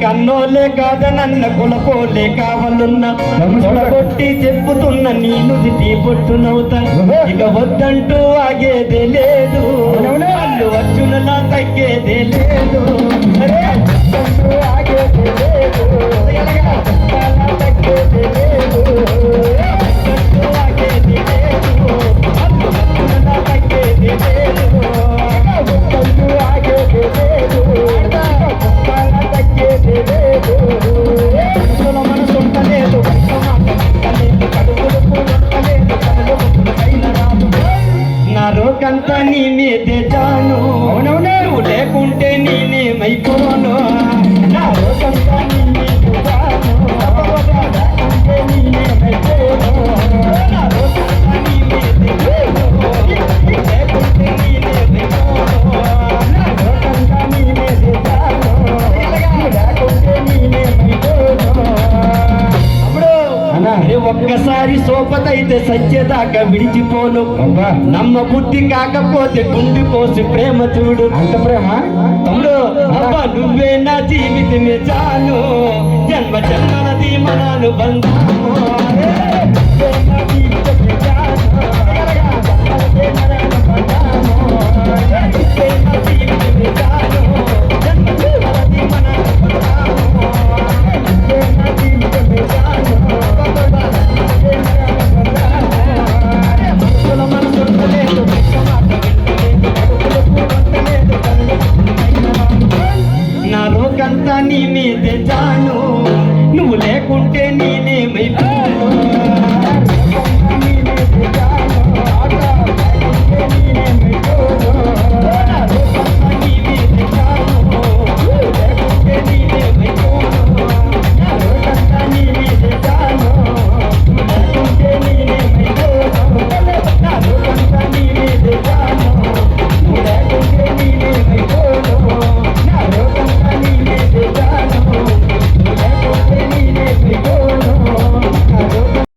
కన్నోలే కాద నన్న కులపోలే కావాలన్న కొట్టి చెప్పుతున్న నేను దిటి పొట్టునవుతా ఇక వద్దంటూ ఆగేదే లేదు వాళ్ళు వచ్చునలా తగ్గేదే లేదు ఆగేదే లేదు తగ్గేదే లేదు ఆగేదే లేదు వాళ్ళు వచ్చునలా తగ్గేదే లేదు ఆగేదే లేదు నా రోగంతా నీ మీదే జాను నువ్వు లేకుంటే నేనేమైపోను నా రోగంతా నీ మీదే జాను లేకుంటే నేనేమైపోను నా రోగంతా నీ మీదే జాను లేకుంటే నేనేమైపోను నా రోగంతా నీ మీదే జాను ఒక్కసారి సోపతైతే సత్యదాకా విడిచిపోను నమ్మ బుద్ధి కాకపోతే గుండు కోసి ప్రేమ చూడు అంత ప్రేమ తమ్ముడు అబ్బా నువ్వే నా జీవితమే చాలు జన్మ జన్మలది మనను బంధము